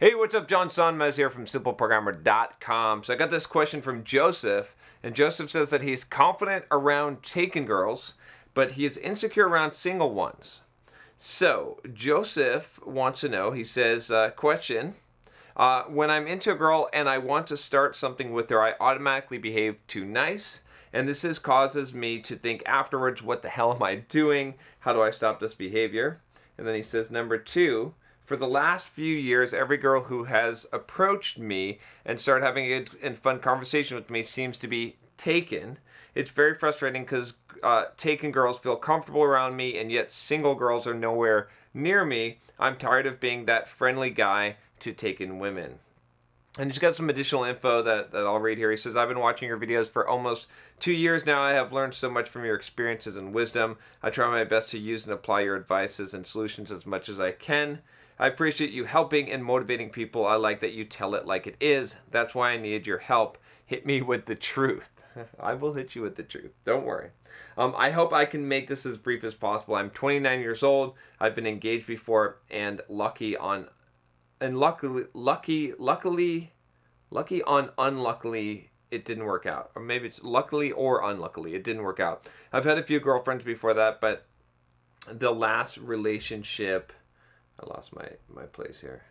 Hey, what's up? John Sonmez here from SimpleProgrammer.com. So I got this question from Joseph, and Joseph says that he's confident around taken girls, but he is insecure around single ones. So Joseph wants to know, he says, question, when I'm into a girl and I want to start something with her, I automatically behave too nice, and this causes me to think afterwards, what the hell am I doing? How do I stop this behavior? And then he says, number two, for the last few years, every girl who has approached me and started having a good and fun conversation with me seems to be taken. It's very frustrating because taken girls feel comfortable around me, and yet single girls are nowhere near me. I'm tired of being that friendly guy to taken women. And he's got some additional info that I'll read here. He says, I've been watching your videos for almost 2 years now. I have learned so much from your experiences and wisdom. I try my best to use and apply your advices and solutions as much as I can. I appreciate you helping and motivating people. I like that you tell it like it is. That's why I need your help. Hit me with the truth. I will hit you with the truth. Don't worry. I hope I can make this as brief as possible. I'm 29 years old. I've been engaged before, and luckily unluckily it didn't work out. Or maybe it's luckily or unluckily it didn't work out. I've had a few girlfriends before that, but the last relationship, I lost my place here.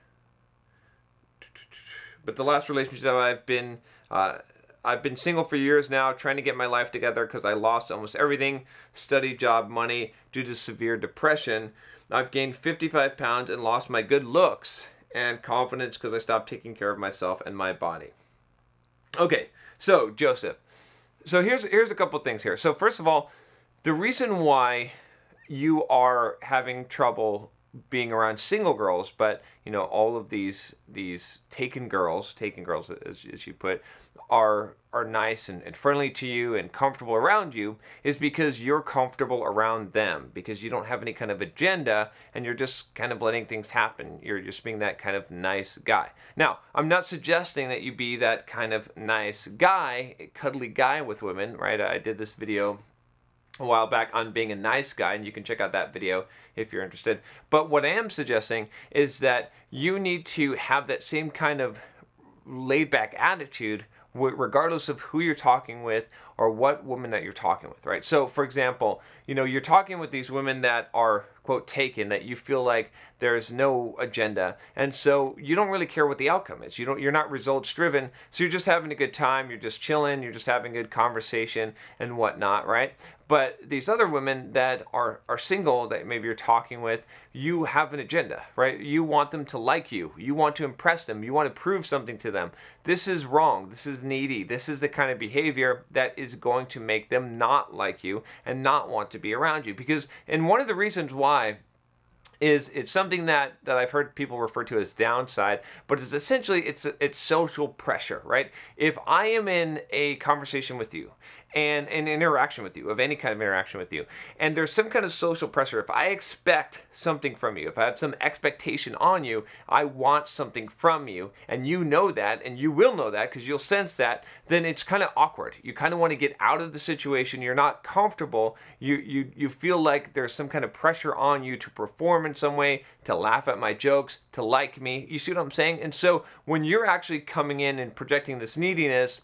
But the last relationship I've been single for years now, trying to get my life together because I lost almost everything, study, job, money, due to severe depression. I've gained 55 pounds and lost my good looks and confidence because I stopped taking care of myself and my body. Okay, so Joseph. So here's a couple things here. So first of all, the reason why you are having trouble being around single girls, but you know, all of these taken girls as you put, are nice and friendly to you and comfortable around you, is because you're comfortable around them, because you don't have any kind of agenda and you're just kind of letting things happen. You're just being that kind of nice guy. Now, I'm not suggesting that you be that kind of nice guy, cuddly guy with women, right? I did this video a while back on being a nice guy, and you can check out that video if you're interested. But what I am suggesting is that you need to have that same kind of laid-back attitude regardless of who you're talking with or what woman that you're talking with, right? So, for example, you know, you're talking with these women that are, quote, taken, that you feel like there's no agenda, and so you don't really care what the outcome is. You're not results driven, so you're just having a good time, you're just chilling, you're just having good conversation and whatnot, right? But these other women that are single, that maybe you're talking with, you have an agenda, right? You want them to like you. You want to impress them. You want to prove something to them. This is wrong. This is needy. This is the kind of behavior that is going to make them not like you and not want to be around you. And one of the reasons why is it's something that I've heard people refer to as downside, but it's essentially it's social pressure, right? If I am in a conversation with you and an interaction with you, of any kind of interaction with you, and there's some kind of social pressure, if I expect something from you, if I have some expectation on you, I want something from you, and you know that, and you will know that because you'll sense that, then it's kind of awkward. You kind of want to get out of the situation. You're not comfortable. You feel like there's some kind of pressure on you to perform in some way, to laugh at my jokes, to like me. You see what I'm saying? And so when you're actually coming in and projecting this neediness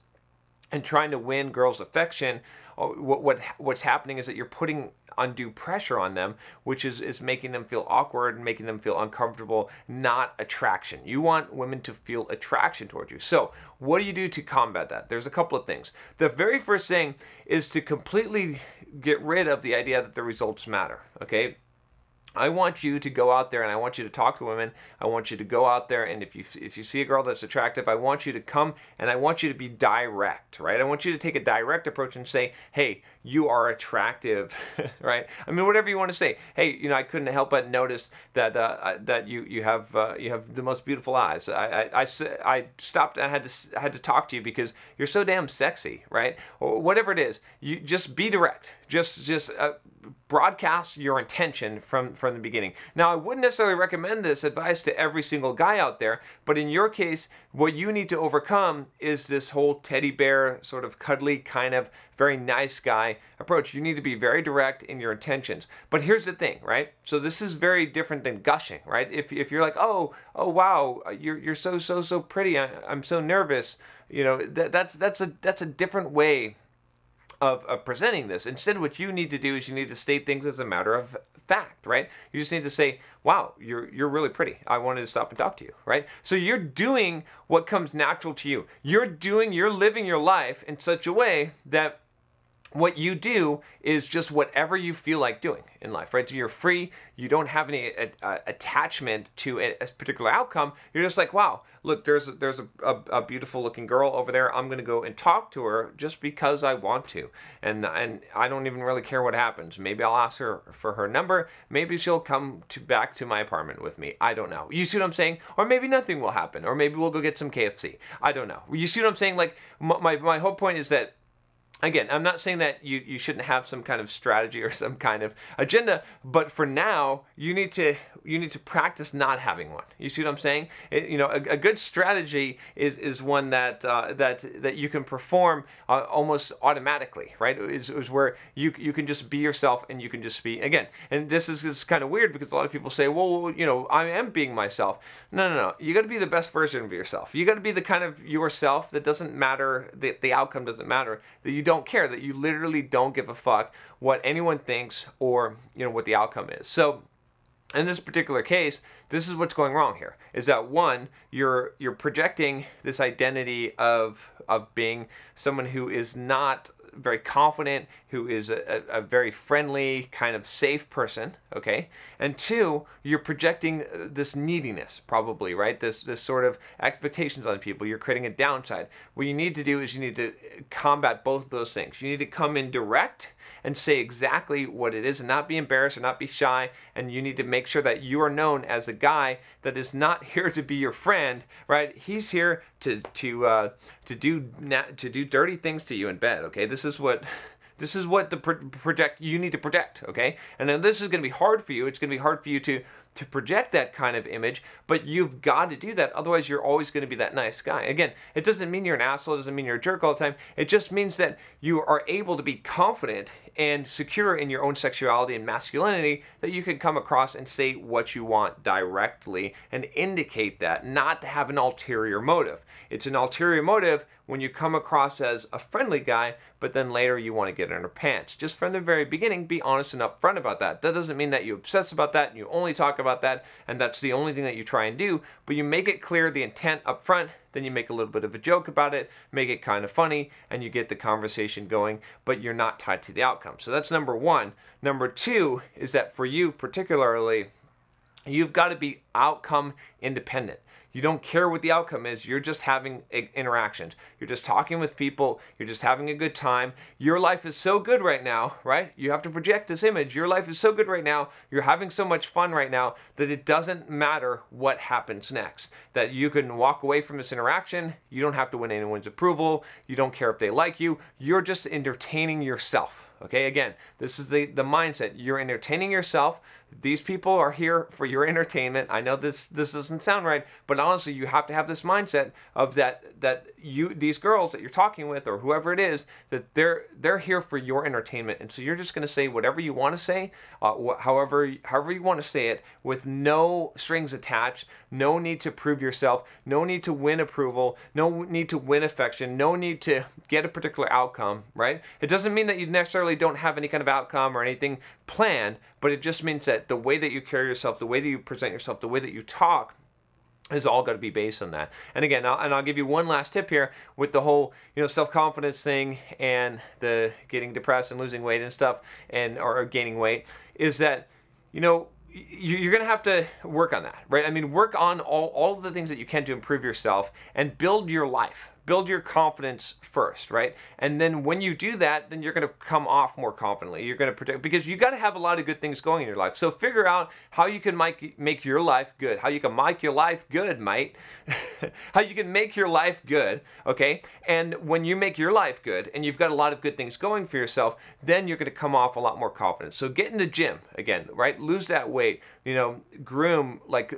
and trying to win girls' affection, what's happening is that you're putting undue pressure on them, which is making them feel awkward and making them feel uncomfortable, not attraction. You want women to feel attraction towards you. So what do you do to combat that? There's a couple of things. The very first thing is to completely get rid of the idea that the results matter, okay? I want you to go out there and I want you to talk to women. I want you to go out there, and if you see a girl that's attractive, I want you to come and I want you to be direct, right? I want you to take a direct approach and say, hey, you are attractive, right? I mean, whatever you want to say. Hey, you know, I couldn't help but notice that that you have the most beautiful eyes. I stopped. I had to talk to you because you're so damn sexy, right? Or whatever it is, you just be direct. Just broadcast your intention from the beginning. Now, I wouldn't necessarily recommend this advice to every single guy out there, but in your case, what you need to overcome is this whole teddy bear, sort of cuddly, kind of very nice guy approach. You need to be very direct in your intentions. But here's the thing, right? So this is very different than gushing, right? If you're like, oh wow, you're so pretty, I'm so nervous, you know, that's a different way of presenting this. Instead, what you need to do is you need to state things as a matter of fact, right? You just need to say, wow, you're really pretty. I wanted to stop and talk to you, right? So you're doing what comes natural to you. You're living your life in such a way that what you do is just whatever you feel like doing in life, right? So you're free. You don't have any attachment to a particular outcome. You're just like, wow, look, there's a beautiful looking girl over there. I'm going to go and talk to her just because I want to. And I don't even really care what happens. Maybe I'll ask her for her number. Maybe she'll come back to my apartment with me. I don't know. You see what I'm saying? Or maybe nothing will happen. Or maybe we'll go get some KFC. I don't know. You see what I'm saying? Like, my whole point is that, again, I'm not saying that you shouldn't have some kind of strategy or some kind of agenda, but for now, you need to practice not having one. You see what I'm saying? A good strategy is one that you can perform almost automatically, right? Is where you can just be yourself and you can just be, again, and this is kind of weird because a lot of people say, well, I am being myself. No. You got to be the best version of yourself. You got to be the kind of yourself that doesn't matter, the outcome doesn't matter, that you don't care, that you literally don't give a fuck what anyone thinks or what the outcome is. So in this particular case, this is what's going wrong here, is that one, you're projecting this identity of being someone who is not very confident, who is a very friendly, kind of safe person, okay? And two, you're projecting this neediness, probably, right? This sort of expectations on people. You're creating a downside. What you need to do is you need to combat both of those things. You need to come in direct and say exactly what it is and not be embarrassed or not be shy, and you need to make sure that you are known as a guy that is not here to be your friend, right? He's here to do dirty things to you in bed, okay? This is what you need to project, okay? And then this is going to be hard for you. It's going to be hard for you to project that kind of image, but you've got to do that. Otherwise, you're always going to be that nice guy. Again, it doesn't mean you're an asshole. It doesn't mean you're a jerk all the time. It just means that you are able to be confident and secure in your own sexuality and masculinity, that you can come across and say what you want directly and indicate that, not to have an ulterior motive. It's an ulterior motive when you come across as a friendly guy, but then later you want to get in her pants. Just from the very beginning, be honest and upfront about that. That doesn't mean that you obsess about that and you only talk about that and that's the only thing that you try and do, but you make it clear the intent up front. Then you make a little bit of a joke about it, make it kind of funny, and you get the conversation going, but you're not tied to the outcome. So that's number one. Number two is that for you particularly, you've got to be outcome independent. You don't care what the outcome is. You're just having interactions. You're just talking with people. You're just having a good time. Your life is so good right now, right? You have to project this image. Your life is so good right now. You're having so much fun right now that it doesn't matter what happens next. That you can walk away from this interaction. You don't have to win anyone's approval. You don't care if they like you. You're just entertaining yourself. Okay, again, this is the mindset. You're entertaining yourself. These people are here for your entertainment. I know this doesn't sound right, but honestly, you have to have this mindset of that these girls that you're talking with or whoever it is, that they're here for your entertainment. And so you're just going to say whatever you want to say, however you want to say it, with no strings attached, no need to prove yourself, no need to win approval, no need to win affection, no need to get a particular outcome, right? It doesn't mean that you necessarily don't have any kind of outcome or anything planned, but it just means that the way that you carry yourself, the way that you present yourself, the way that you talk is all got to be based on that. And again, I'll give you one last tip here with the whole self-confidence thing and the getting depressed and losing weight and stuff, or gaining weight, is that you're going to have to work on that, right? I mean, work on all of the things that you can to improve yourself and build your life. build your confidence first, right? And then when you do that, then you're going to come off more confidently. You're going to protect, because you got to have a lot of good things going in your life. So figure out how you can make your life good, how you can make your life good, mate. How you can make your life good, okay? And when you make your life good and you've got a lot of good things going for yourself, then you're going to come off a lot more confident. So get in the gym again, right? Lose that weight, groom, like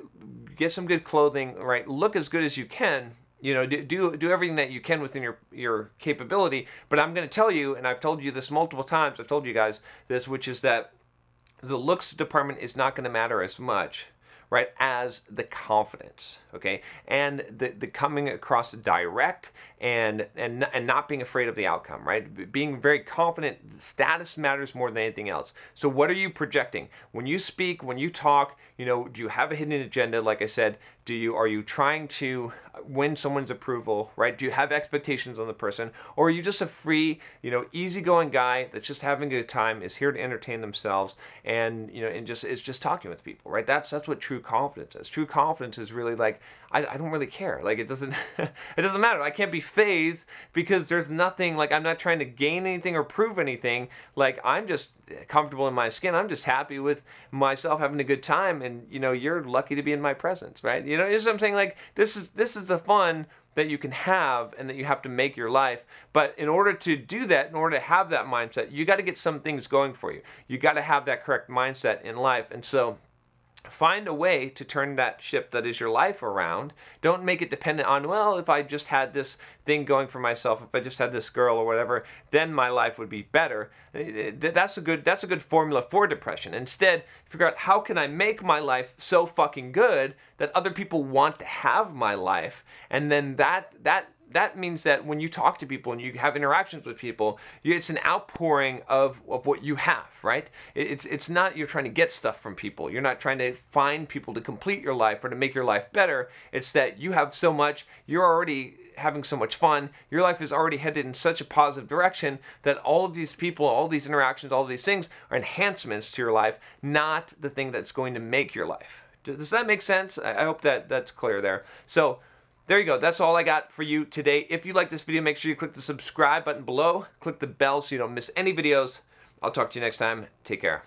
get some good clothing, right? Look as good as you can. Do everything that you can within your capability. But I'm going to tell you, and I've told you this multiple times, I've told you guys this, which is that the looks department is not going to matter as much, right, as the confidence, okay, and the coming across direct and not being afraid of the outcome, right? Being very confident. Status matters more than anything else. So what are you projecting when you speak, when you talk? Do you have a hidden agenda? Like I said, are you trying to win someone's approval, right? Do you have expectations on the person, or are you just a free, easygoing guy that's just having a good time, is here to entertain themselves, and is just talking with people, right? That's what true confidence is. True confidence is really like, I don't really care. Like it doesn't matter. I can't be phased because there's nothing, like I'm not trying to gain anything or prove anything. Like I'm just comfortable in my skin. I'm just happy with myself having a good time, and you're lucky to be in my presence, right? You know what I'm saying? Like this is the fun that you can have and that you have to make your life. But in order to do that, in order to have that mindset, you got to get some things going for you. You got to have that correct mindset in life. And so find a way to turn that ship that is your life around. Don't make it dependent on, well, if I just had this thing going for myself, if I just had this girl or whatever, then my life would be better. That's a good formula for depression. Instead, figure out, how can I make my life so fucking good that other people want to have my life? And then that means that when you talk to people and you have interactions with people, it's an outpouring of what you have, right? It's not you're trying to get stuff from people. You're not trying to find people to complete your life or to make your life better. It's that you have so much, you're already having so much fun, your life is already headed in such a positive direction that all of these people, all these interactions, all of these things are enhancements to your life, not the thing that's going to make your life. Does that make sense? I hope that's clear there. So there you go. That's all I got for you today. If you like this video, make sure you click the subscribe button below. Click the bell so you don't miss any videos. I'll talk to you next time. Take care.